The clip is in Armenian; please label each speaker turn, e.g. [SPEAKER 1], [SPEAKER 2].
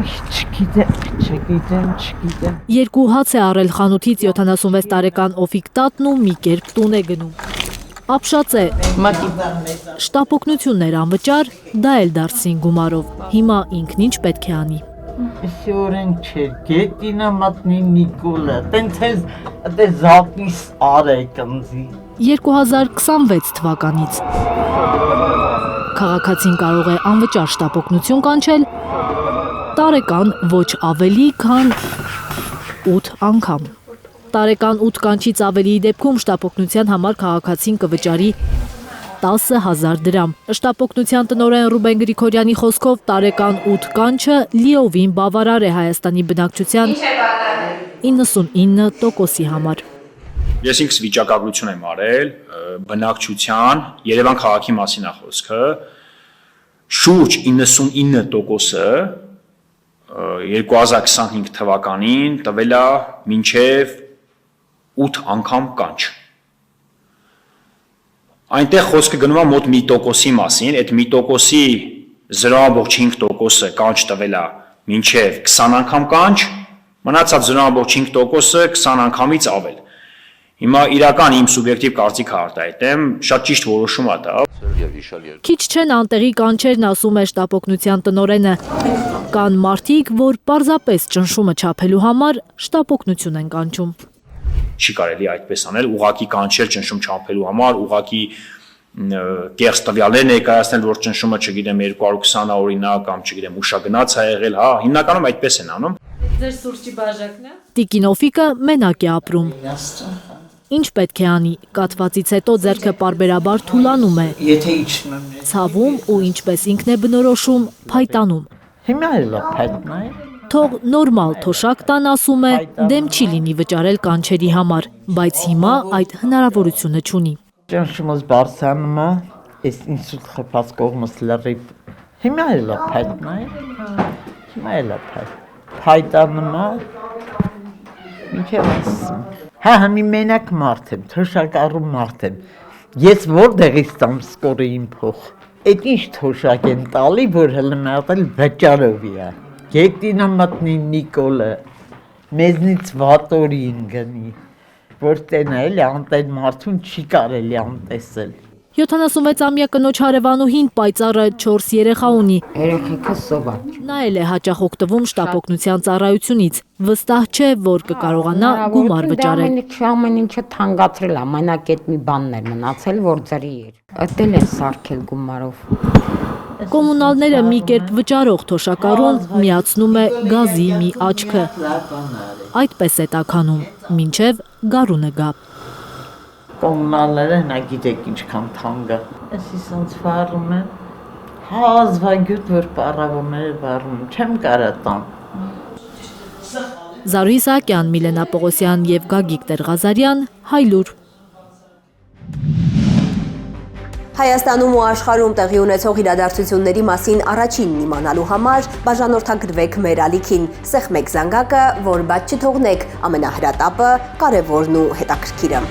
[SPEAKER 1] Չգիտեմ։
[SPEAKER 2] Երկու հաց է առել խանութից 76 տարեկան Օֆիկ տատն ու մի կերպ տուն է գնում։ Ապշած է, շտապօգնություններ անվճար, դա էլ դարձին գումարով, հիմա ինքն ինչ պետք է անի։
[SPEAKER 1] Սյորեն չէր, գետինա մատնի Նիկոլը, տենց է զապիս ար է կնձի։
[SPEAKER 2] 2026 թվականից։ Քաղաքացին կարող է անվճար շտապօգնություն կանչել տարեկան ոչ ավելի քան 8 անգամ։ Տարեկան 8 կանչից ավելիի դեպքում շտապօգնության համար քաղաքացին կվճարի 10,000 դրամ։ Շտապօգնության տնօրեն Ռուբեն Գրիգորյանի խոսքով տարեկան 8 կանչը լիովին բավարար է Հայաստանի բնակչության 99%-ի համար։
[SPEAKER 3] Ես ինքս վիճակագրություն եմ արել բնակչության Երևան քաղաքի մասին է խոսքը, շուրջ 99%-ը 2025 թվականին տվել է մինչև 8 անգամ կանչ։ Այնտեղ խոսքը գնում է մոտ 1%-ի մասին, այդ 1%-ի 0,5%-ը կանչ տվել է մինչև 20 անգամ կանչ, մնացած 0,5%-ը 20 անգամից ավել։ Հիմա իրական իմ սուբյեկտիվ կարծիքը արտահայտեմ, շատ ճիշտ որոշում է դա։
[SPEAKER 2] Քիչ չեն անտեղի կանչերն, ասում է շտապօգնության տնօրենը։ Կան մարդիկ, որ պարզապես ճնշումը չափելու համար շտապօգնություն են կանչում։
[SPEAKER 3] Չի կարելի այդպես անել, ուղղակի կանչել ճնշում չափելու համար, ուղղակի կեղծ տվյալներ ներկայացնել, որ ճնշումը, չգիտեմ, 220 օրինակ կամ չգիտեմ, ուշագնաց է եղել, հա, հիմնականում այդպես են անում։
[SPEAKER 2] Ձեր սուրճի բաժակն է։ Տիկին Օֆիկը մենակ է ապրում։ Ինչ պետք է անի, կաթվածից հետո ձեռքը պարբերաբար թուլանում է։
[SPEAKER 1] Եթե իջնում եմ։
[SPEAKER 2] Ցավում ու ինչպես ինքն է բնորոշում, փայտանում։
[SPEAKER 1] Հիմա էլ է փայտնա։
[SPEAKER 2] Թող նորմալ թոշակ տան, ասում է, դեմ չի լինի վճարել կանչերի համար, բայց հիմա այդ հնարավորությունը չունի։
[SPEAKER 1] Ճնշումս բարձրանում է, այս ինսուլտ խփած կողմս լրիվ։ Հիմա էլ է փայտնա։ Հիմա էլ է փայտանում է։ Ինչե՞ս ասում։ Հա, համի մենակ մարդ եմ, թոշակառու մարդ եմ։ Ես որտեղից տամ սկորը իմ փող։ Այդ ինչ թոշակ են տալի, որ հələ մատել վճարովի է։ Գետինա մատնի Նիկոլը մեզնից վատորին գնի, որ տենա էլի անտեն մարդուն չի կարելի անտեսել։
[SPEAKER 2] 76-ամյա կնոջ հարևանուհին պայծառը 4 երեխա ունի։
[SPEAKER 4] Երեխեքը սովա։
[SPEAKER 2] Նա էլ է հաճախ օգտվում շտապօգնության ծառայությունից։ Վստահ չէ, որ կկարողանա գումար վճարել։
[SPEAKER 4] Ամեն ինչը թանկացրել է, մենակ այդ մի բանն էր մնացել, որ ձրի էր։ Այդել են սարքել գումարով։
[SPEAKER 2] Կոմունալները մի կերպ վճարող թոշակառուն միացնում է գազի մի աչքը։ Այդպես է տաքանում, մինչև գարունը գա։
[SPEAKER 1] Կոմունալները նա գիտեք ինչքան թանկ է։ Այսի սենց վառում եմ, հազվագյուտ որ պարավումները վառում, չեմ կարա տամ։
[SPEAKER 2] Զարուհի Սահակյան, Միլենա Պողոսյան և Գագիկ Տեր-Ղազարյան, Հայլուր։
[SPEAKER 5] Հայաստանում ու աշխարհում տեղի ունեցող իրադարձությունների մասին առաջինն իմանալու համար բաժանորդագրվեք մեր ալիքին, սեղմեք զանգակը, որ բաց չթողնեք ամենահրատապը, կարևորն ու հետաքրքիրը։